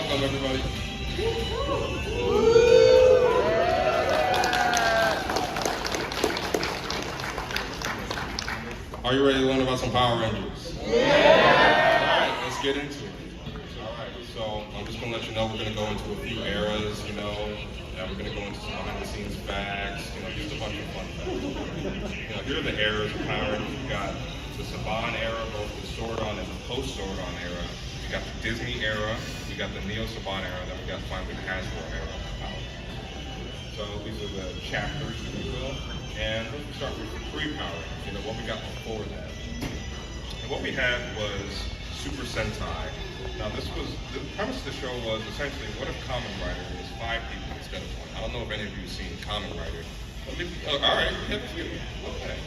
Welcome, everybody. Are you ready to learn about some Power Rangers? Alright, let's get into it. Alright, so I'm just going to let you know we're going to go into a few eras, and we're going to go into some behind the scenes facts, just a bunch of fun facts. Here are the eras of Power Rangers. We've got the Saban era, both the Zordon and the post-Zordon era. We got the Disney era, we got the Neo-Saban era, then we got finally the Hasbro era of Power Rangers. So these are the chapters, if you will. And let's start with pre-Power Rangers, what we got before that. And what we had was Super Sentai. Now the premise of the show was essentially, what if Kamen Rider was 5 people instead of 1? I don't know if any of you have seen Kamen Rider. All right, okay.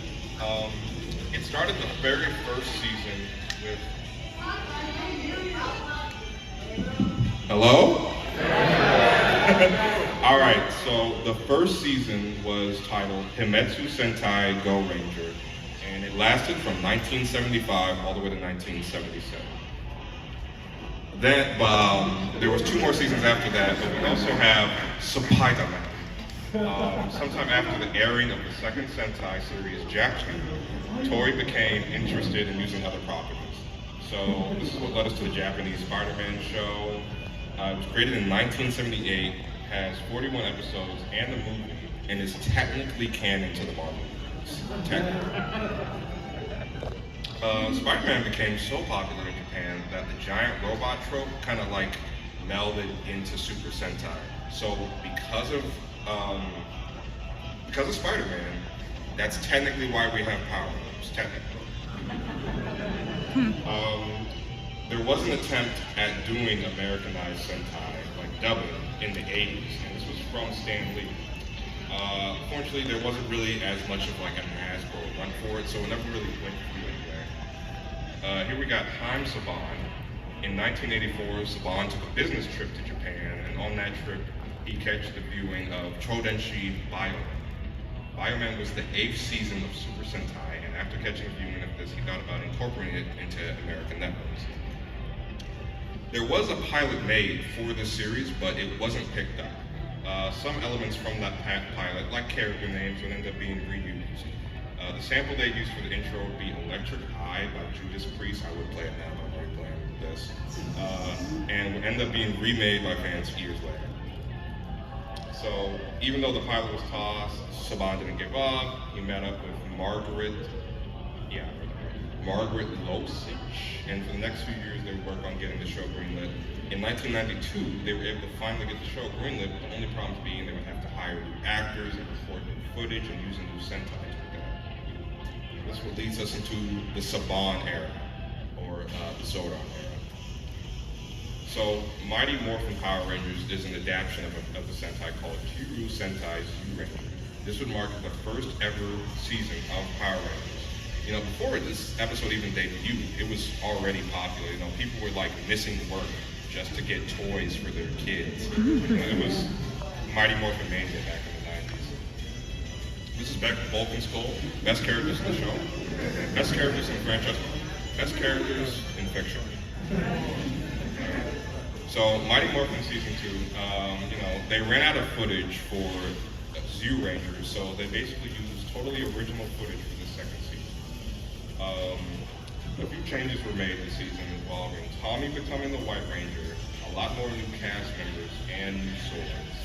It started the very first season with... Hello? All right, so the first season was titled Himetsu Sentai Go Ranger, and it lasted from 1975 all the way to 1977. Then, there was 2 more seasons after that, but we also have Spider-Man. Sometime after the airing of the second Sentai series, Japan, Toei became interested in using other properties. So this is what led us to the Japanese Spider-Man show. It was created in 1978, has 41 episodes and a movie, and is technically canon to the Marvel movies. Technically. Spider-Man became so popular in Japan that the giant robot trope kind of like melded into Super Sentai. So because of Spider-Man, that's technically why we have Power Rangers, technically. There was an attempt at doing Americanized Sentai, like dubbing, in the 80s, and this was from Stan Lee. Unfortunately, there wasn't really as much of like a Hasbro run for it, so it never really went through anywhere. Here we got Haim Saban. In 1984, Saban took a business trip to Japan, and on that trip, he catch the viewing of Chodenshi Bioman. Bioman was the 8th season of Super Sentai, and after catching a viewing of this, he thought about incorporating it into American networks. There was a pilot made for this series, but it wasn't picked up. Some elements from that pilot, like character names, would end up being reused. The sample they used for the intro would be Electric Eye by Judas Priest. I would play it now, but I'm already playing this. And would end up being remade by fans years later. So even though the pilot was tossed, Saban didn't give up. He met up with Margaret Losich, and for the next few years they would work on getting the show greenlit. In 1992, they were able to finally get the show greenlit, but the only problem being they would have to hire new actors and record new footage and use a new Sentai to do that. This what leads us into the Saban era, or the Zordon era. So, Mighty Morphin Power Rangers is an adaptation of the Sentai called Kuru Sentai Zyuranger. This would mark the first ever season of Power Rangers. Before this episode even debuted, it was already popular. People were like missing work just to get toys for their kids. It was Mighty Morphin Mania back in the 90s. This is Beck Bulk and Skull, best characters in the show, best characters in the franchise, best characters in fiction. So Mighty Morphin Season 2, they ran out of footage for Zyuranger, so they basically used totally original footage for the second season. A few changes were made this season involving Tommy becoming the White Ranger, a lot more new cast members, and new swords.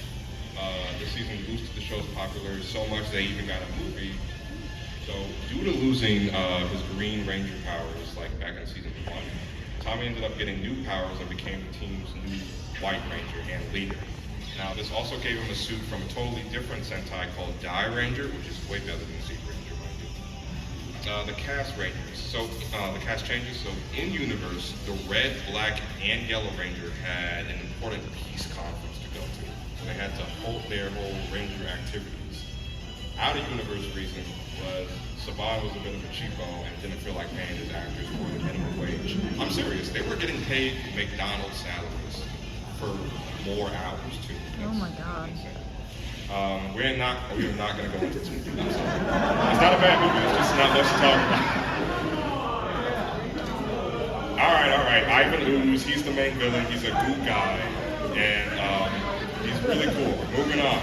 This season boosted the show's popularity so much they even got a movie. So due to losing his Green Ranger powers, like back in season 1, Tommy ended up getting new powers and became the team's new White Ranger and leader. Now this also gave him a suit from a totally different Sentai called Die Ranger, which is way better than Zeke Ranger, mind you. The cast Rangers. So the cast changes. So in universe, the Red, Black, and Yellow Ranger had an important peace conference to go to. So they had to halt their whole Ranger activities. Out of universe reason was Saban was a bit of a cheapo and didn't feel like paying his actors more than minimum wage. I'm serious. They were getting paid McDonald's salaries for more hours too. Oh my God. We're not going to go into this movie. I'm sorry. It's not a bad movie. It's just not much to talk about. All right. Ivan Ooze, he's the main villain. He's a good guy. and he's really cool. Moving on.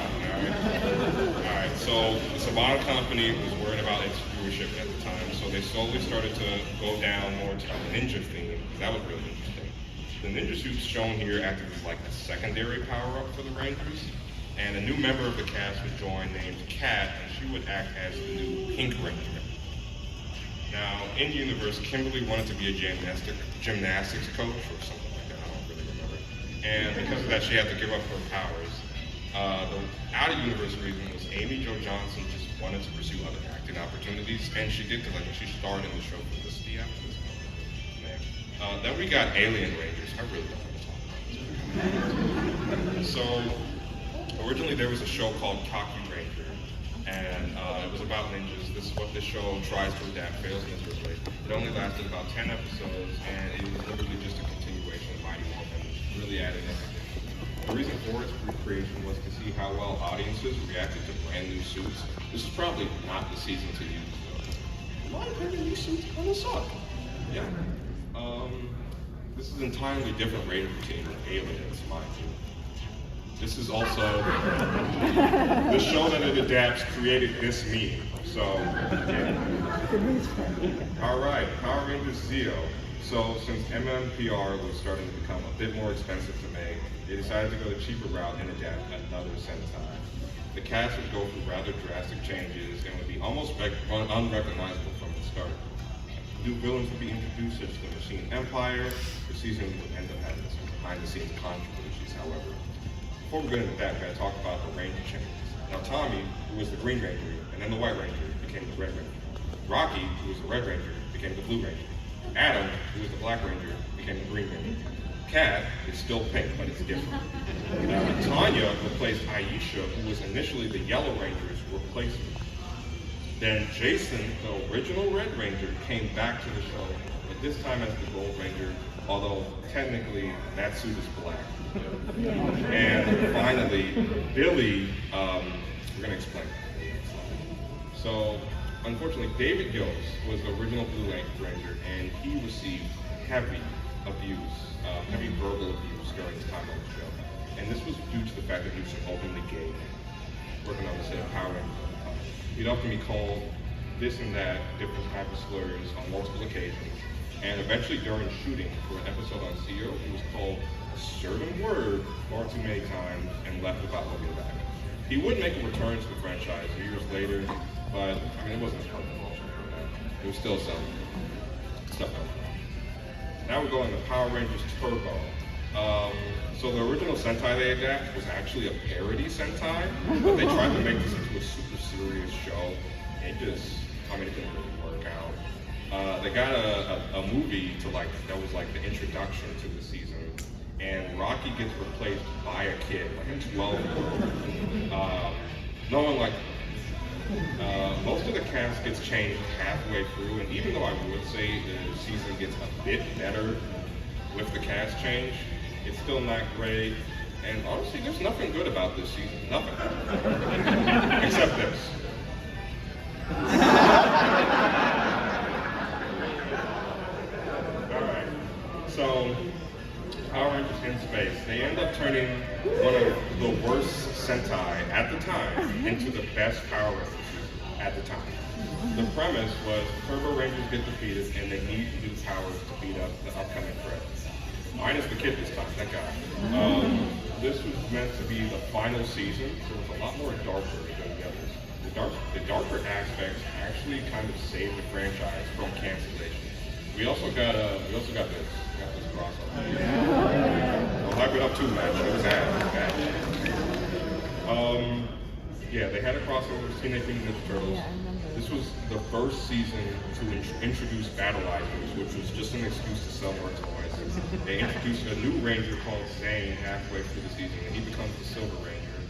All right. So the Saban Company was worried about its viewership at the time, so they slowly started to go down more to a ninja theme. That was really interesting. The ninja suits shown here acted as like a secondary power-up for the Rangers, and a new member of the cast would join named Kat, and she would act as the new Pink Ranger. Now, in universe, Kimberly wanted to be a gymnastics coach or something like that. I don't really remember. And because of that, she had to give up her powers. The out-of-universe reason was Amy Jo Johnson just wanted to pursue other acting opportunities, and she did because I think she starred in the show Felicity after this. Then we got Alien Rangers. I really don't want to talk about this. So, originally there was a show called Kaku Ranger, and it was about ninjas. This is what this show tries to adapt, fails miserably. It only lasted about 10 episodes, and it was literally just a continuation of Mighty Morphin, really added everything. The reason for its recreation was to see how well audiences reacted to brand new suits. This is probably not the season to use. A lot of brand new suits kind of suck. Yeah. This is an entirely different rated routine than Aliens, mind you. This is also the show that it adapts created this meme. So, yeah. All right, Power Rangers Zeo. So, since MMPR was starting to become a bit more expensive to make, they decided to go the cheaper route and adapt another Sentai. The cast would go through rather drastic changes and would be almost unrecognizable from the start. New villains would be introduced, such as the Machine Empire. The season would end up having some behind-the-scenes controversies, however. Before we get into that, we're going to talk about the Ranger changes. Now, Tommy, who was the Green Ranger, and then the White Ranger, became the Red Ranger. Rocky, who was the Red Ranger, became the Blue Ranger. Adam, who was the Black Ranger, became the Green Ranger. Kat is still pink, but it's different. Tanya replaced Aisha, who was initially the Yellow Ranger's replacement. Then Jason, the original Red Ranger, came back to the show, but this time as the Gold Ranger, although technically that suit is black. And finally, Billy, we're going to explain. So, unfortunately, David Yost was the original Blue Ranger, and he received heavy abuse, heavy verbal abuse during his time on the show. And this was due to the fact that he was an openly gay man, working on the set of Power Rangers. He'd often be called this and that, different type of slurs on multiple occasions. And eventually during shooting for an episode on Zeo, he was called a certain word far too many times and left without looking back. He would make a return to the franchise years later, but I mean, it wasn't a perfect role for that. It was still some stuff that was wrong. Now we're going to Power Rangers Turbo. So the original Sentai they adapted was actually a parody Sentai, but they tried to make this into a super serious show. It didn't really work out. They got a movie that was like the introduction to the season, and Rocky gets replaced by a kid, like a 12-year-old. No one liked it. Most of the cast gets changed halfway through, and even though I would say the season gets a bit better with the cast change, it's still not great. And honestly, there's nothing good about this season. Nothing. Except this. Alright. So, Power Rangers in Space. They end up turning one of the worst Sentai at the time into the best Power Rangers at the time. The premise was Turbo Rangers get defeated and they need new powers to beat up the upcoming threat. Minus the kid this time, that guy. This was meant to be the final season, so it was a lot more darker than the others. The darker aspects actually kind of saved the franchise from cancellation. We also got this. We got this crossover. Don't hype it up too much. It was bad. Yeah, they had a crossover with Teenage Mutant Ninja Turtles. This was the first season to introduce Battle Icons, which was just an excuse to sell more toys. They introduced a new Ranger called Zane halfway through the season, and he becomes the Silver Ranger.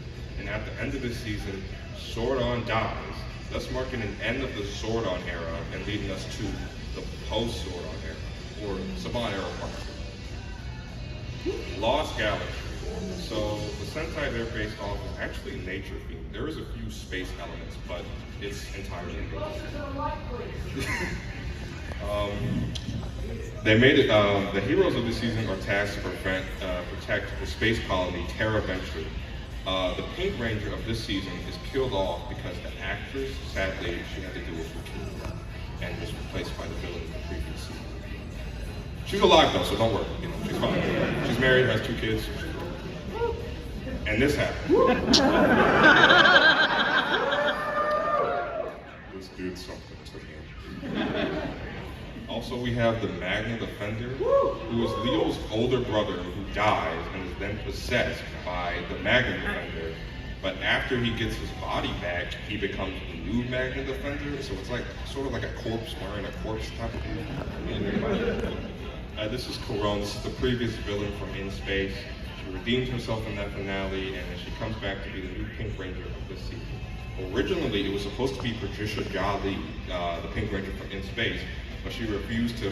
And at the end of this season, Zordon dies, thus marking an end of the Zordon era and leading us to the post-Zordon era, or Saban era part 2. Lost Galaxy. So the Sentai they're based off is actually nature themed. There is a few space elements, but it's entirely nature. They made it. The heroes of this season are tasked to protect the space colony Terra Venture. The Pink Ranger of this season is killed off because the actress, sadly, she had to do with leukemia and was replaced by the villain of the previous season. She's alive though, so don't worry. You know, she's fine. She's married, has 2 kids. And this happened. This did something to me. Also, we have the Magna Defender, who is Leo's older brother who dies and is then possessed by the Magna Defender. But after he gets his body back, he becomes the new Magna Defender. So it's like sort of like a corpse wearing a corpse type of thing. This is Corone. This is the previous villain from In Space. She redeemed herself in that finale, and then she comes back to be the new Pink Ranger of this season. Originally, it was supposed to be Patricia Jolly, the Pink Ranger from In Space, but she refused to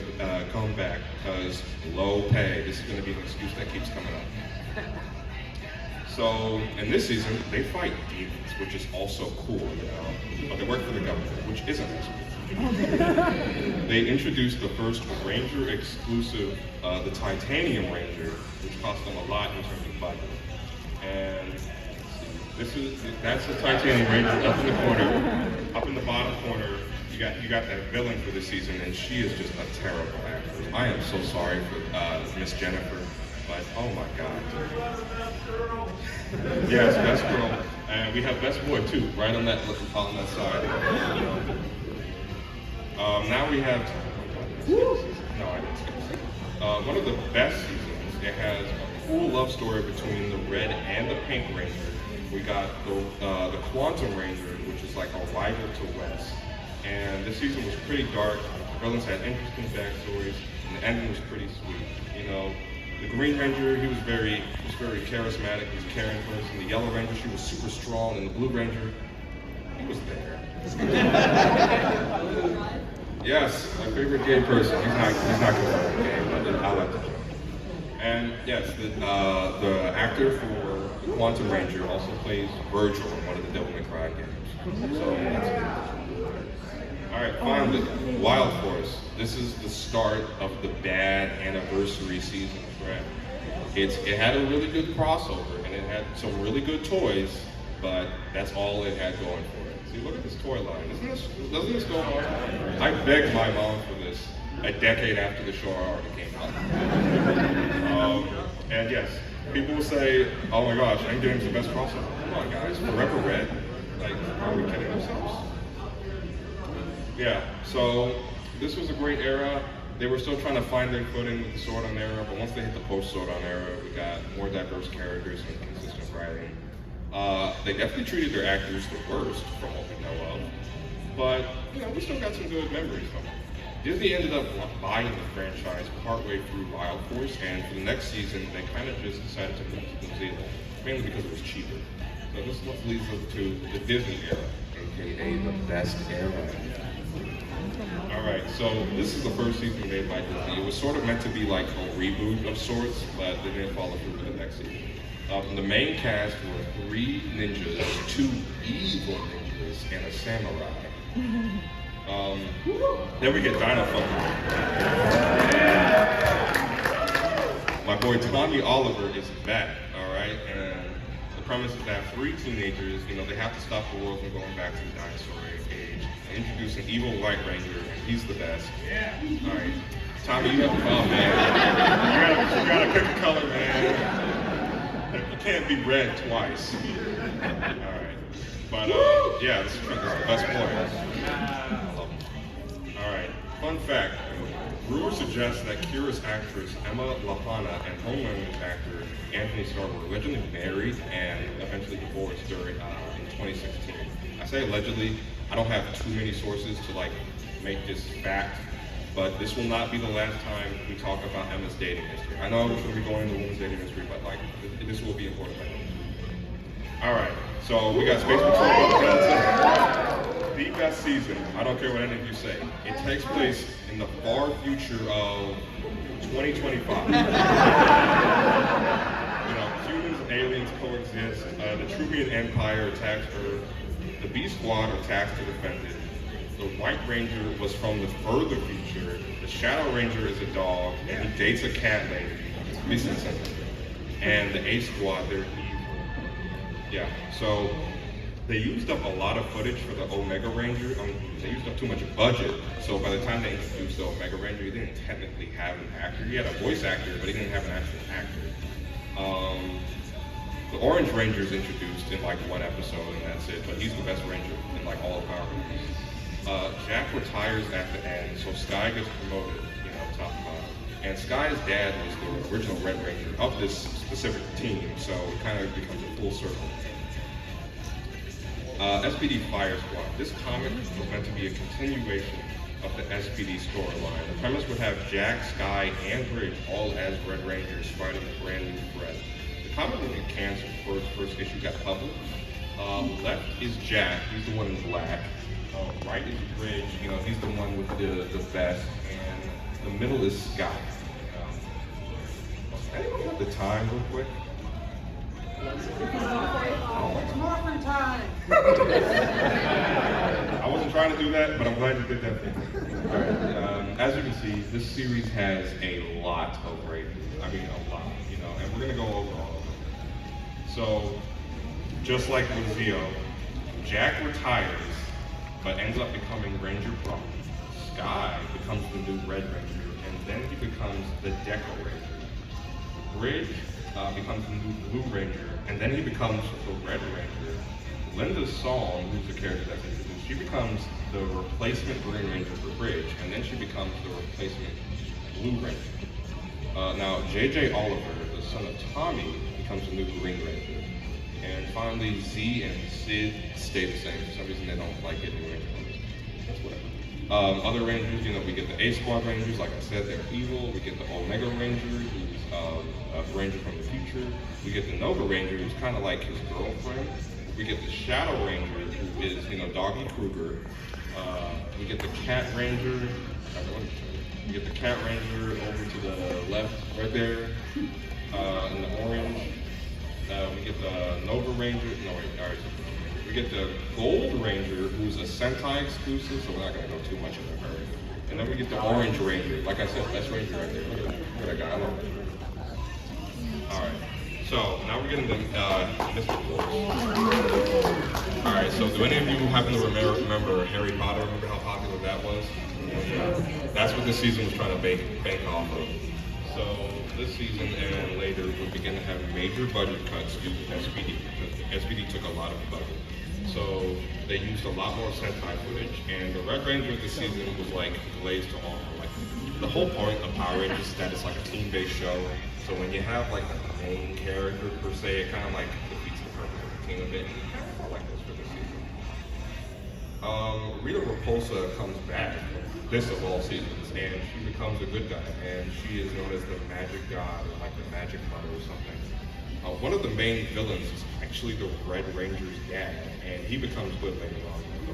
come back because low pay. This is going to be an excuse that keeps coming up. So in this season, they fight demons, which is also cool, you know, but they work for the government, which isn't as cool. They introduced the first Ranger exclusive, the Titanium Ranger, which cost them a lot in terms of budget. And that's the Titanium Ranger up in the corner, up in the bottom corner. You got that villain for this season, and she is just a terrible actress. I am so sorry for Miss Jennifer, but oh my God. Yes, best girl, and we have best boy too, right on that side. Now we have one of the best seasons. It has a cool love story between the Red and the Pink Ranger. We got the Quantum Ranger, which is like a rival to Wes. And this season was pretty dark. The villains had interesting backstories, and the ending was pretty sweet. You know, the Green Ranger, he was very charismatic. He was a caring person. The Yellow Ranger, she was super strong, and the Blue Ranger, he was there. Yes, my favorite gay person. He's not good at the game, but I like the show. And yes, the actor for Quantum Ranger also plays Virgil in one of the Devil May Cry games. So that's good. All right, finally, Wild Force. This is the start of the bad anniversary season of Red. It had a really good crossover, and it had some really good toys, but that's all it had going for it. See, look at this toy line. Doesn't this go hard? I begged my mom for this a decade after the show already came out. And yes, people will say, oh my gosh, Endgame's the best crossover. Come on guys, Forever Red. Like, are we kidding ourselves? Yeah, so this was a great era. They were still trying to find their footing with the Sword on era, but once they hit the post-Sword on era, we got more diverse characters and consistent writing. They definitely treated their actors the worst from what we know of, but you know, we still got some good memories from them. Disney ended up buying the franchise partway through Wild Force, and for the next season, they kind of just decided to move to New Zealand, mainly because it was cheaper. So this leads us to the Disney era, aka the best era. Alright, so this is the first season made by Disney. It was sort of meant to be like a reboot of sorts, but they didn't follow through with the next season. The main cast were 3 ninjas, 2 evil ninjas, and a samurai. Then we get Dino Thunder. My boy Tommy Oliver is back, alright? And the premise is that 3 teenagers, you know, they have to stop the world from going back to the dinosaur age. They introduce an evil White Ranger, and he's the best. Alright, Tommy, you have to call, man. You gotta pick a color, man. You can't be red twice. Alright. But yeah, this is the best boy. Alright. Fun fact. Rumors suggest that Kira's actress Emma Lapana and Homelander's actor Anthony Starr were allegedly married and eventually divorced in 2016. I say allegedly. I don't have too many sources to like make this fact, but this will not be the last time we talk about Emma's dating history. I know we're going to be going into women's dating history, but like this will be important. All right, so we got Space Patrol. The best season. I don't care what any of you say. It takes place in the far future of 2025. Humans and aliens coexist. The Trubian Empire attacks Earth. The B Squad are tasked to defend it. The White Ranger was from the further feature. The Shadow Ranger is a dog, and he dates a cat lady. Recent sentence. And the A Squad, they're evil. Yeah, so they used up a lot of footage for the Omega Ranger. They used up too much budget, so by the time they introduced the Omega Ranger, he didn't technically have an actor. He had a voice actor, but he didn't have an actual actor. The Orange Ranger is introduced in like one episode, and that's it. But he's the best Ranger in like all of Power Rangers. Jack retires at the end, so Sky gets promoted, top to bottom. And Sky's dad was the original Red Ranger of this specific team, so it kind of becomes a full circle. SPD Fire Squad. This comic was meant to be a continuation of the SPD storyline. The premise would have Jack, Sky, and Bridge all as Red Rangers fighting a brand new threat. The comic would get canceled before its first issue got published. Left is Jack, he's the one in black. Right is Bridge, he's the one with the vest. And the middle is Sky. Anyone have the time real quick? It's Morphin time! I wasn't trying to do that, but I'm glad you did that for me. All right. As you can see, this series has a lot of ratings. I mean, a lot, and we're going to go over all of them. So, just like with Zio, Jack retires, but ends up becoming Ranger Pro. Sky becomes the new Red Ranger, and then he becomes the Deco Ranger. Bridge becomes the new Blue Ranger, and then he becomes the Red Ranger. Linda Song, who's the character that's introduced, she becomes the replacement Green Ranger for Bridge, and then she becomes the replacement Blue Ranger. Now, J.J. Oliver, the son of Tommy, becomes the new Green Ranger. And finally, Z and Sid stay the same. For some reason, they don't like getting Ranger colors. That's whatever. Other Rangers, we get the A Squad Rangers, like I said, they're evil. We get the Omega Ranger, who's a Ranger from the future. We get the Nova Ranger, who's kind of like his girlfriend. We get the Shadow Ranger, who is, Doggy Kruger. We get the Cat Ranger. We get the Cat Ranger over to the left, right there, in the orange. We get the Nova Ranger. No, wait, all right. We get the Gold Ranger, who's a Sentai exclusive, so we're not going to go too much into her. And then we get the Orange Ranger. Like I said, best Ranger right there. Look at that. Look at that guy. I love him. All right. So now we're getting to Mr. Force. All right. So do any of you happen to remember Harry Potter? Remember how popular that was? Yeah. That's what this season was trying to bank off of. So this season and later, we begin to have major budget cuts due to SPD, because SPD took a lot of budget. So they used a lot more Sentai footage, and the Red Ranger this season was like glazed to all. Like the whole point of Power Rangers is that it's like a team-based show. So when you have like a main character per se, it kind of like defeats the purpose of the team a bit. I like this for this season. Rita Repulsa comes back, this of all seasons, and she becomes a good guy, and she is known as the Magic God, or like the Magic Mother or something. One of the main villains is actually the Red Ranger's dad, and he becomes good later on in the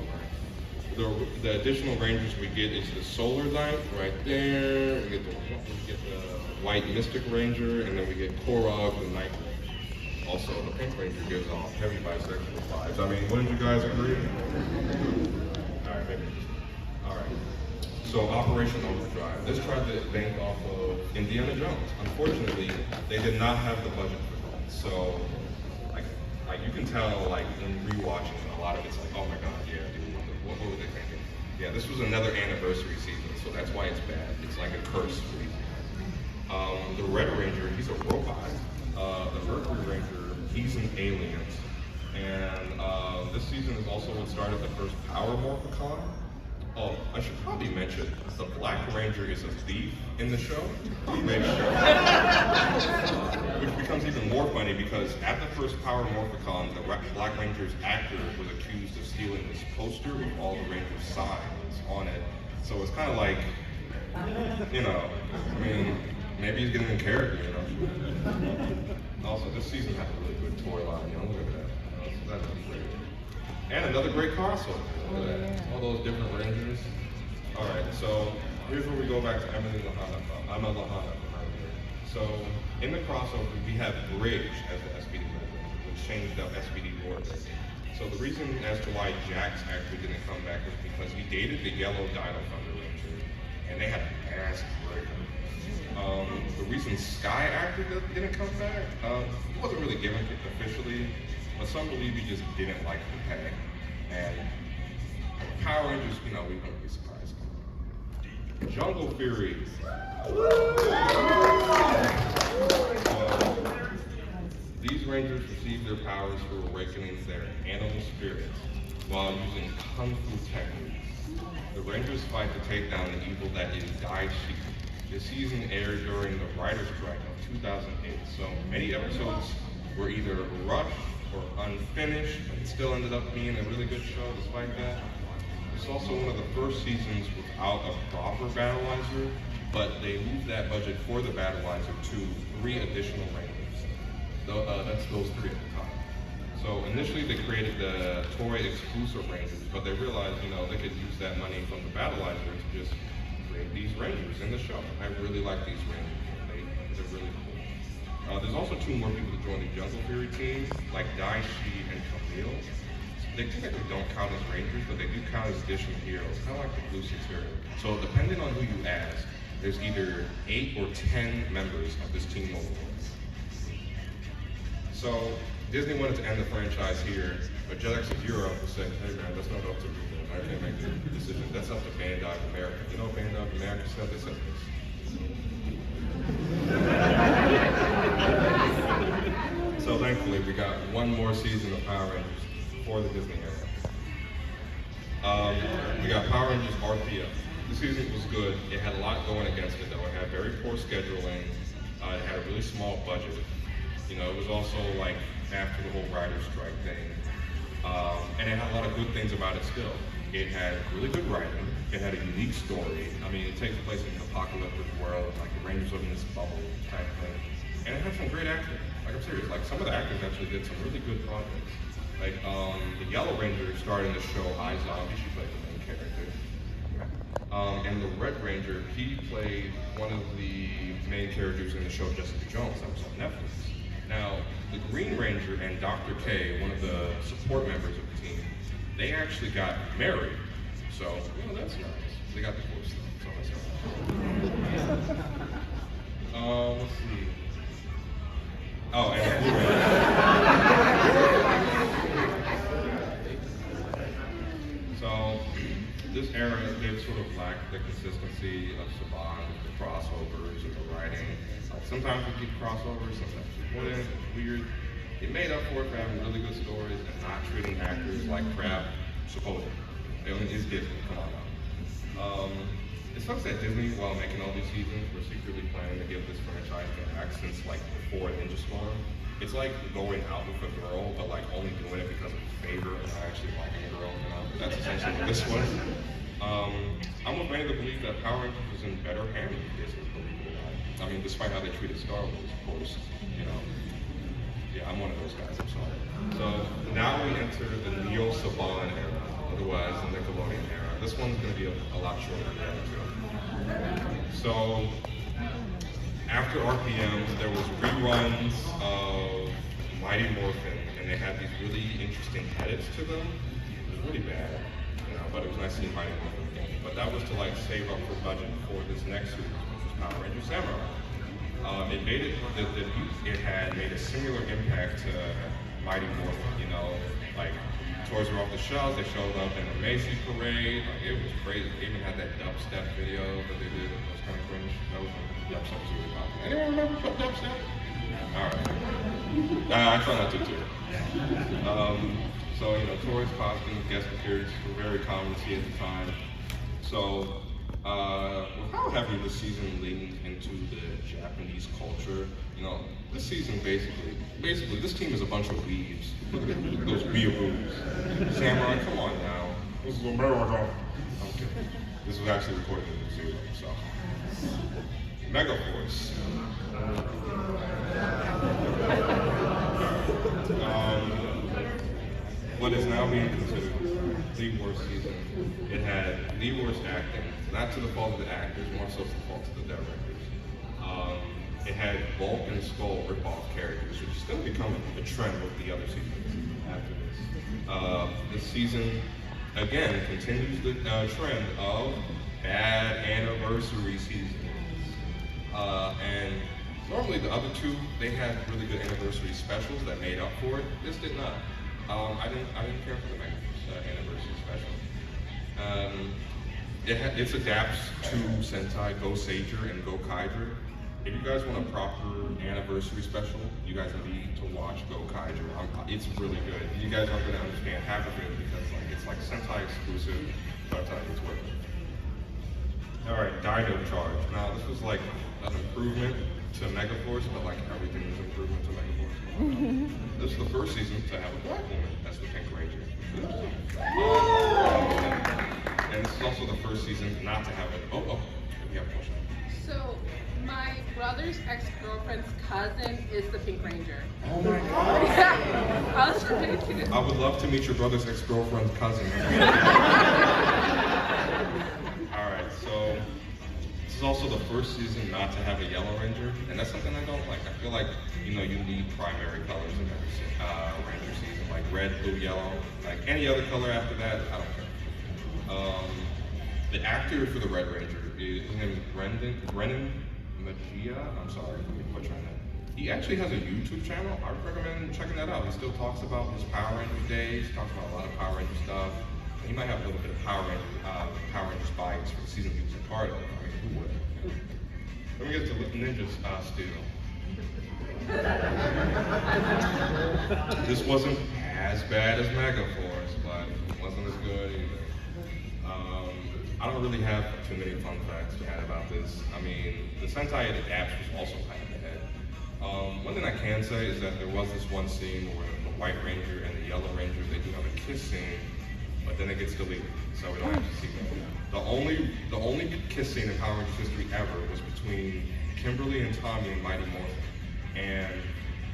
film. The additional Rangers we get is the Solar Knight right there. We get the White Mystic Ranger, and then we get Korog, the Night Ranger. Also, the Pink Ranger gives off heavy bisexual vibes. I mean, wouldn't you guys agree? All right, maybe. All right. So Operation Overdrive. This tried to bank off of Indiana Jones. Unfortunately, they did not have the budget for that. So, like you can tell, like in rewatching, a lot of it's like, oh my god, yeah, dude, what were they thinking? Yeah, this was another anniversary season, so that's why it's bad. It's like a curse for these guys. The Red Ranger, he's a robot. The Mercury Ranger, he's an alien. And this season is also what started the first Power Morphicon. Oh, I should probably mention, the Black Ranger is a thief in the show. Which becomes even more funny because at the first Power Morphicon, the Black Ranger's actor was accused of stealing this poster with all the Rangers' signs on it. So it's kind of like, maybe he's getting in character, Also, this season had a really good toy line, look at that. That's great. And another great crossover. Look at that. All those different Rangers. All right, so here's where we go back to Emily Lahana from earlier. So in the crossover, we have Bridge as the SPD Ranger, which changed up SPD more. So the reason as to why Jax actually didn't come back was because he dated the yellow Dino Thunder Ranger, and they had a massive breakup. The reason Sky actor didn't come back, he wasn't really given it officially, but some believe he just didn't like the pay. And Power Rangers, we wouldn't be surprised. Jungle Fury. These Rangers received their powers for awakening their animal spirits while using kung fu techniques. The Rangers fight to take down the evil that is Daishi. The season aired during the writer's strike of 2008, so many episodes were either rushed or unfinished, but it still ended up being a really good show despite that. It's also one of the first seasons without a proper battleizer, but they moved that budget for the battleizer to 3 additional Rangers. That's those 3 at the top. So initially they created the toy exclusive Rangers, but they realized, they could use that money from the battleizer to just create these Rangers in the show. I really like these Rangers. They're really cool. There's also 2 more people to join the Jungle Fury team, like Daishi and Camille. They technically don't count as Rangers, but they do count as additional heroes, kind of like the Blue Six Hero. So depending on who you ask, there's either 8 or 10 members of this team overall. So Disney wanted to end the franchise here, but Jetix of Europe said, hey man, that's not up to me, man. I can't make the decision. That's up to Bandai of America. You know what Bandai of America said? They said this. So thankfully, we got 1 more season of Power Rangers for the Disney era. We got Power Rangers RPM. The season was good. It had a lot going against it though. It had very poor scheduling. It had a really small budget. It was also like after the whole writer's strike thing. And it had a lot of good things about it still. It had really good writing. It had a unique story. I mean, it takes place in an apocalyptic world, like the Rangers live in this bubble type thing. And it had some great acting. Like I'm serious, like some of the actors actually did some really good projects. Like the Yellow Ranger starred in the show I Zombie, she played the main character. And the Red Ranger, he played one of the main characters in the show Jessica Jones that was on Netflix. Now, the Green Ranger and Dr. K, one of the support members of the team, they actually got married. So, that's nice. They got divorced though, so that's all. Let's see. Oh, and the Blue Ranger. So, this era, they've sort of lacked the consistency of Saban, the crossovers, and the writing. Sometimes we get crossovers, sometimes we wouldn't. It's weird. It made up for it for having really good stories and not treating actors like crap, supposedly. It's Disney, come on now. It sucks that Disney, while making all these seasons, were secretly planning to give this franchise back since like before Ninja Storm. It's like going out with a girl, but like only doing it because of favor and not actually liking a girl. That's essentially what this was. I'm with many to believe that Power Rangers was in better hands with Disney, believe it or not. I mean, despite how they treated Star Wars, of course, Yeah, I'm one of those guys, I'm sorry. So now we enter the Neo Saban era, otherwise the Nickelodeon era. This one's going to be a lot shorter than the other two. So after RPM, there was reruns of Mighty Morphin, and they had these really interesting edits to them. It was really bad, but it was nice seeing Mighty Morphin again. But that was to like save up for budget for this next series, which was Power Rangers Samurai. It had made a similar impact to Mighty Morphin, like toys were off the shelves, they showed up in the Macy's parade, like it was crazy. They even had that dubstep video that they did, that was kind of cringe. That was dubstep was really popular. Anyone remember dubstep? Alright. I try not to too. So, toys, costumes, guest appearances were very common to see at the time. So, with how heavy this season leaned into the Japanese culture, this season basically, this team is a bunch of weebs. Look at those weeaboos. Samurai, come on now. This is America. Okay. This was actually recorded in New Zealand, so. Megaforce. What is now being considered the worst season. It had the worst acting, not to the fault of the actors, more so to the fault of the directors. It it had Bulk and Skull rip-off characters, which is going to become a trend with the other seasons after this. This season, again, continues the trend of bad anniversary seasons. And normally the other two, they had really good anniversary specials that made up for it. This did not. I didn't care for the anniversary special. It adapts to Sentai Go Sager and Go Kaidra. If you guys want a proper anniversary special, you guys need to watch Go Kaidra. It's really good. You guys aren't going to understand half of it because it's like Sentai exclusive, but I'll tell you, it's worth it. Alright, Dido Charge. Now, this was like an improvement to Megaforce, but like everything was an improvement to Megaforce. This is the first season to have a black woman as the Pink Ranger. And this is also the first season not to have it. We have a question. So, my brother's ex-girlfriend's cousin is the Pink Ranger. Oh my god. Yeah, I was thinking. I would love to meet your brother's ex-girlfriend's cousin. Alright, so this is also the first season not to have a Yellow Ranger, and that's something I don't like. I feel like, you need primary colors in every Ranger season, like red, blue, yellow. Like any other color after that, I don't care. The actor for the Red Ranger, his name is Brennan Magia. I'm sorry, let me butcher that. He actually has a YouTube channel. I would recommend checking that out. He still talks about his Power Ranger days, talks about a lot of Power Ranger stuff. And he might have a little bit of Power Rangers bias for the season he was a part of. I mean, who would? Let me get to Ninja's steal. This wasn't as bad as Megaforce, but it wasn't as good either. I don't really have too many fun facts to add about this. I mean, the Sentai it adapts was also kind of ahead. One thing I can say is that there was this one scene where the White Ranger and the Yellow Ranger, they do have a kiss scene, but then it gets deleted, so we don't have to see that. The only kiss scene in Power Rangers history ever was between Kimberly and Tommy and Mighty Morphin, and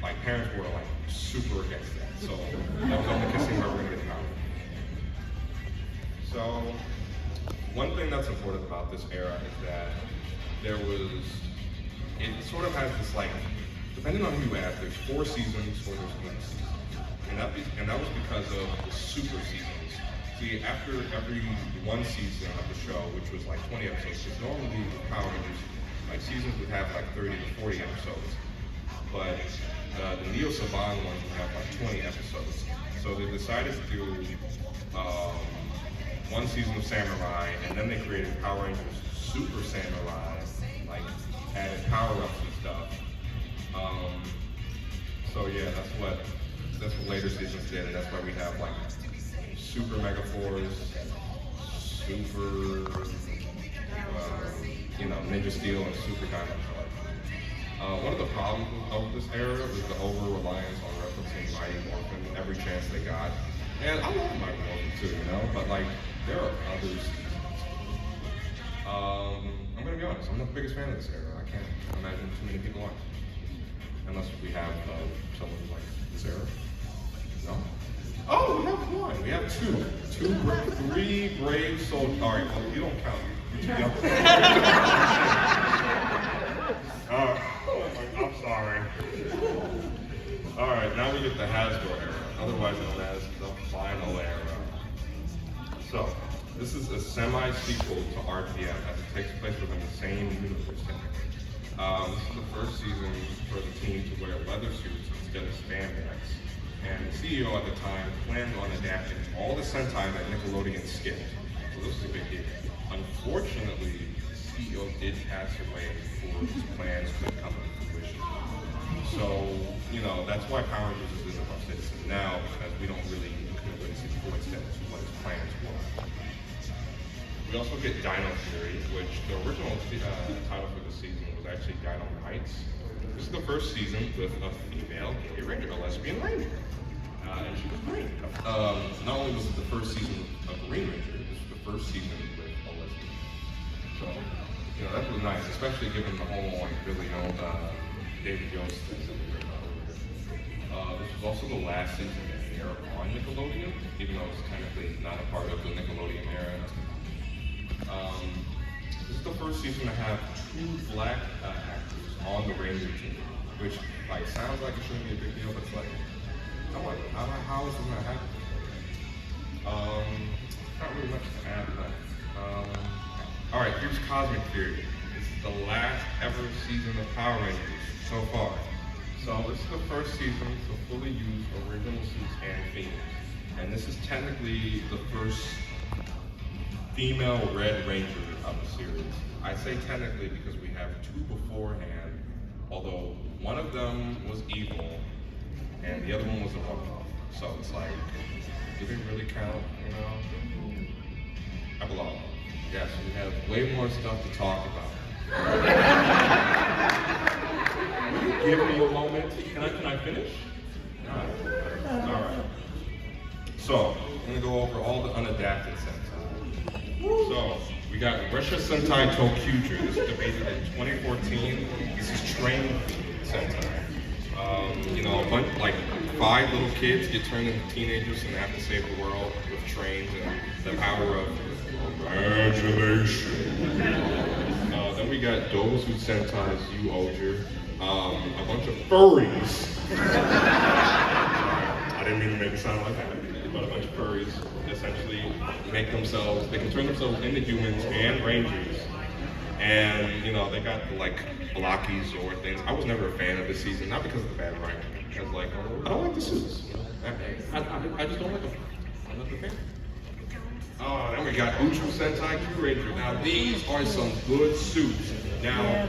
like parents were like super against that. So that was the only kiss scene we're ever gonna get in Power Rangers. So one thing that's important about this era is that it sort of has this like, depending on who you ask, there's 4 seasons or there's 1 season. And that was because of the super seasons. See, after every 1 season of the show, which was like 20 episodes, because normally with Power Rangers, like seasons would have like 30 to 40 episodes. But the Neo Saban ones would have like 20 episodes. So they decided to do 1 season of Samurai, and then they created Power Rangers Super Samurai, like added power-ups and stuff. So yeah, that's what later seasons did, and that's why we have like Super Megaforce, Super, Ninja Steel, and Super Dino Charge. One of the problems of this era was the over-reliance on referencing Mighty Morphin every chance they got. And I love Mighty Morphin too, but like, there are others. I'm gonna be honest, I'm not the biggest fan of this era. I can't imagine too many people aren't. Unless we have someone like this era. No? Oh, we have 1. We have 3 brave soldiers. Alright, well, you don't count. You're too young. I'm sorry. Alright, now we get the Hasbro era, otherwise known as the final era. So, this is a semi-sequel to RPM as it takes place within the same universe technically. This is the first season for the team to wear leather suits instead of spandex. And the CEO at the time planned on adapting all the Sentai that Nickelodeon skipped. So this is a big deal. Unfortunately, the CEO did pass away before his plans could come to fruition. So, that's why Power Rangers is in our citizen now, because we couldn't really see the full extent of what his plans were. We also get Dino Fury, which the original title for the season was actually Dino Knights. This is the first season with a female gay ranger, a lesbian ranger. And she was great. Not only was it the first season of Green Ranger, this was the first season with a lesbian. So, that was nice, especially given the whole Billy owned David Yost thing that we read about earlier. This was also the last season that aired on Nickelodeon, even though it's technically not a part of the Nickelodeon era. This is the first season to have 2 black actors on the Ranger team, which like sounds like it shouldn't be a big deal, but it's like, come on, how is this gonna happen? Not really much to add, but all right, here's Cosmic Fury. This is the last ever season of Power Rangers so far. So this is the first season to fully use original suits and themes. And this is technically the first female Red Ranger of the series. I say technically because we have two beforehand, although one of them was evil and the other one was a woman. So it's like, do they really count, you know? Epilogue. Yes, we have way more stuff to talk about. Will you give me a moment? Can I finish? All right. So, I'm gonna go over all the unadapted Sentai. So, we got Russia Sentai Tokyuju. This is debated in 2014. This is train Sentai. You know, a bunch, like 5 little kids get turned into teenagers and have to save the world with trains and the power of imagination. Then we got Dogosu Sentai's Yu Oger. A bunch of furries. I didn't mean to make it sound like that, but a bunch of furries essentially they can turn themselves into humans and rangers. And, you know, they got the, like, blocky Zord things. I was never a fan of this season, not because of the bad writing, because, like, I don't like the suits. I just don't like them. I'm not a fan. Oh, then we got Uchu Sentai Q Ranger. Now, these are some good suits. Now,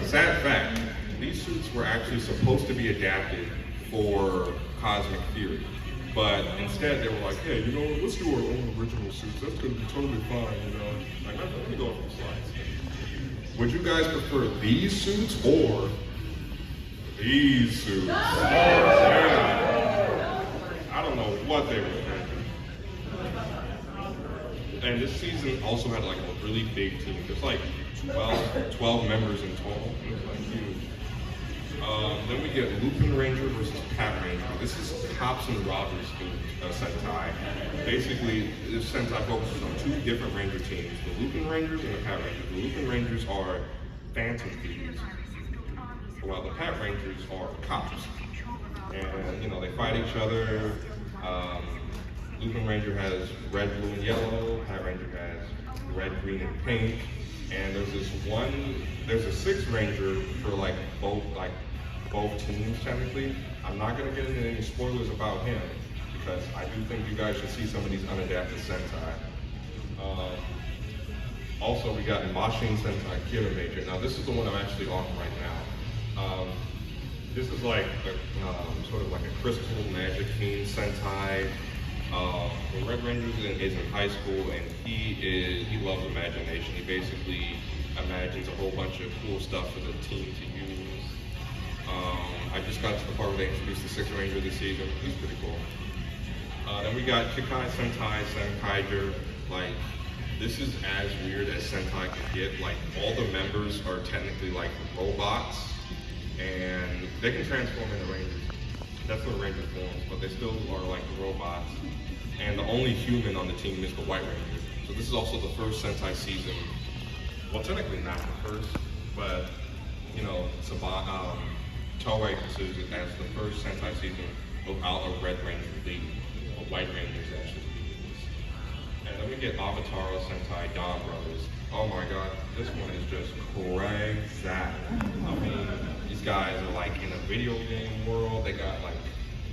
sad fact, these suits were actually supposed to be adapted for Cosmic Fury. But instead, they were like, hey, you know, let's do our own original suits. That's going to be totally fine, you know. Like, let me go over the slides. Would you guys prefer these suits or these suits? Yeah. I don't know what they were thinking. And this season also had like a really big team. There's like 12 members in total. It was like huge. Then we get Lupin Ranger versus Pat Ranger. This is Cops and Robbers Sentai. Basically, this Sentai focuses on 2 different Ranger teams, the Lupin Rangers and the Pat Rangers. The Lupin Rangers are phantom thieves, while the Pat Rangers are cops. And, you know, they fight each other. Lupin Ranger has red, blue, and yellow. Pat Ranger has red, green, and pink. And there's a 6th Ranger for like both teams technically. I'm not gonna get into any spoilers about him because I do think you guys should see some of these unadapted Sentai. Also, we got Machine Sentai Kira Major. Now this is the one I'm actually on right now. This is like sort of like a crystal magic theme Sentai. The Red Ranger is in high school and he loves imagination. He basically imagines a whole bunch of cool stuff for the team to use. I just got to the part where they introduced the 6th Ranger this season. He's pretty cool. Then we got Kikai Sentai Senkaiger. Like, this is as weird as Sentai can get. Like, all the members are technically like robots, and they can transform into Rangers. That's what Ranger forms, but they still are like robots. And the only human on the team is the White Ranger. So this is also the first Sentai season. Well, technically not the first, but you know, Toei considers it as the first Sentai season without a Red Ranger lead, a White Ranger's actually lead. And then we get Avataro Sentai Dawn Brothers. Oh my god, this one is just crazy. I mean, these guys are like in a video game world. They got like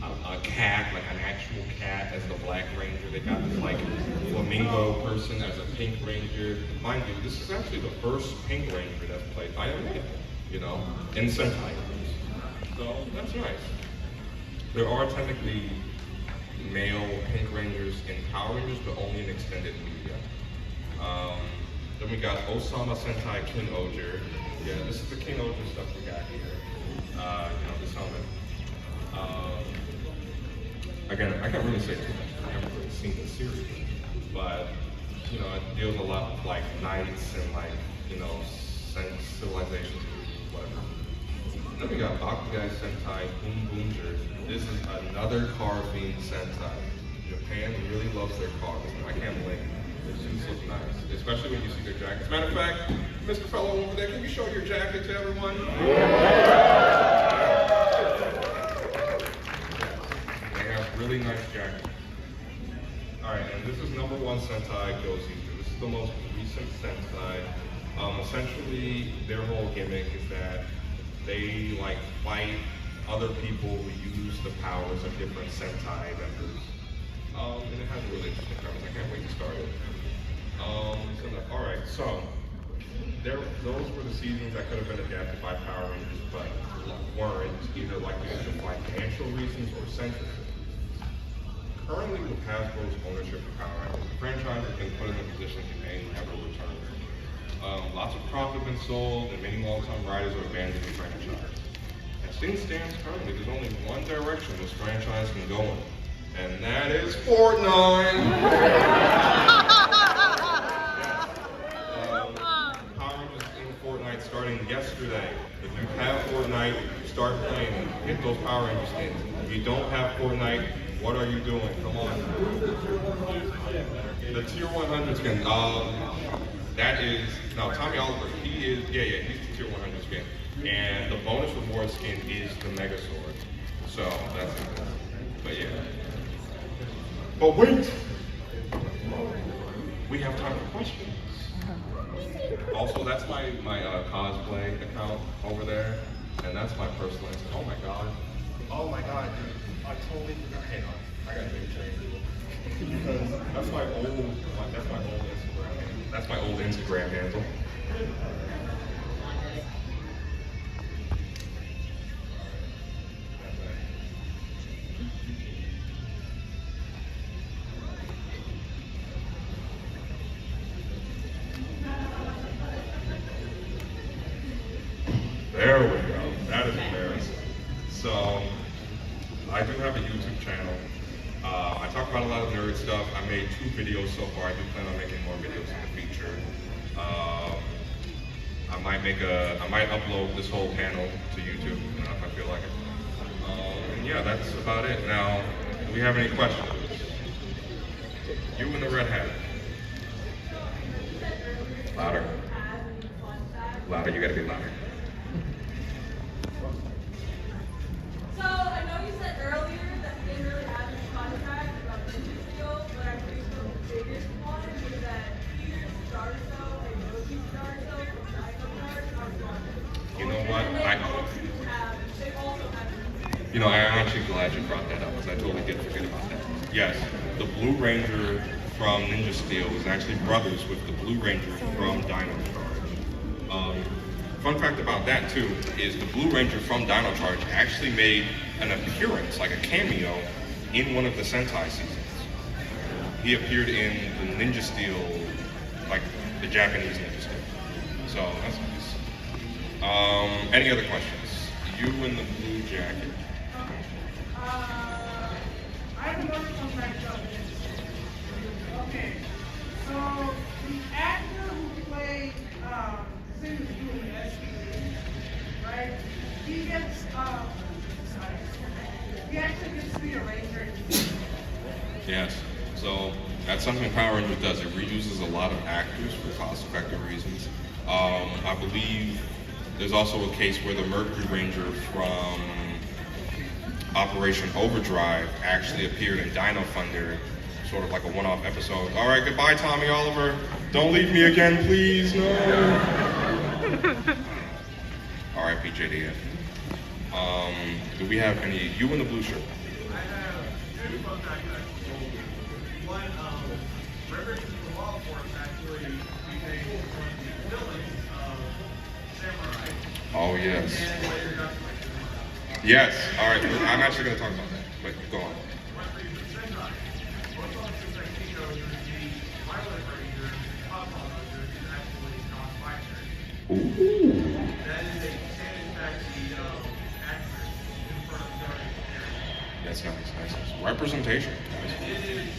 a cat, like an actual cat as the Black Ranger. They got this like flamingo person as a Pink Ranger. Mind you, this is actually the first Pink Ranger that's played by a male, you know, in Sentai. So that's nice. There are technically male Pink Rangers in Power Rangers, but only in extended media. Then we got Osama Sentai King Oger. Yeah, this is the King Oger stuff we got here. You know, this helmet. Again, I can't really say too much. I haven't really seen the series, but you know, it deals a lot with like knights and like, you know, civilizations, whatever. Then we got Bakugai Sentai Boom Boonger. This is another car themed Sentai. Japan really loves their cars. I can't blame them. Their suits look nice, especially when you see their jackets. Matter of fact, Mr. Fellow over there, can you show your jacket to everyone? They have really nice jackets. Alright, and this is number one Sentai Gyoseeker. This is the most recent Sentai. Essentially, their whole gimmick is that they like fight other people who use the powers of different Sentai members. And it has a really interesting premise. I can't wait to start it. Alright, so those were the seasons that could have been adapted by Power Rangers, but weren't, either like because of financial reasons or censorship. Currently, with Hasbro's ownership of Power Rangers, the franchise has been put in a position it may never return. Lots of profit have been sold, and many long-time riders are abandoning the franchise. As things stand currently, there's only one direction this franchise can go in, and that is Fortnite! Power Rangers in Fortnite starting yesterday. If you have Fortnite, start playing it. Get those Power Ranger skins. If you don't have Fortnite, what are you doing? Come on. The tier 100 skin. That is, no, Tommy Oliver, he is, he's the tier 100 skin. And the bonus reward skin is the Megazord. So, that's it. But yeah. But wait! We have time for questions. Also, that's my cosplay account over there. And that's my personal Instagram. Oh my god. Oh my god, dude. I totally forgot. Hang on. I gotta make sure. Because that's my old Instagram. That's my old Instagram handle. There we go. That is embarrassing. So, I do have a YouTube channel. I talk about a lot of nerd stuff. I made 2 videos so far. I do plan on making more videos in the future. I might upload this whole panel to YouTube if I feel like it. And yeah, that's about it. Now, do we have any questions? You in the red hat. Louder. Louder, you gotta be louder. So, I know you said earlier that you didn't really have any contract about Ninja Steel, but I'm pretty sure the biggest one is that Peter Starso and Yogi Starso from Psycho Stars are one. You know what? And they also have You know, I'm actually glad you brought that up because I totally did forget about that. Yes, the Blue Ranger from Ninja Steel is actually brothers with the Blue Ranger from Dino Charge. Fun fact about that too is the Blue Ranger from Dino Charge actually made an appearance, like a cameo, in one of the Sentai seasons. He appeared in the Ninja Steel, like the Japanese Ninja Steel. So that's nice. Any other questions? You in the blue jacket. I have another contract job. Okay, so the actor who played Sin's Blue in SPV, right? He actually gets to be a ranger. Yes. So that's something Power Rangers does. It reuses a lot of actors for cost-effective reasons. I believe there's also a case where the Mercury Ranger from Operation Overdrive actually appeared in Dino Thunder, sort of like a one-off episode. All right, goodbye, Tommy Oliver. Don't leave me again, please. No. R.I.P. JDF. Do we have any? You in the blue shirt. I have 2 fun facts actually. One, Reverend Law Force actually became one of the villains of Samurai. Oh, yes. And later got Yes. All right. I'm actually going to talk about that. But go on. one for you for Sentai. What's on Sentai Kiko is the Violet Ranger, Pop-Pop Ranger, is actually non-binary. Ooh. That is a canon fact the actress in front of the That's nice. Nice. Representation, guys. It is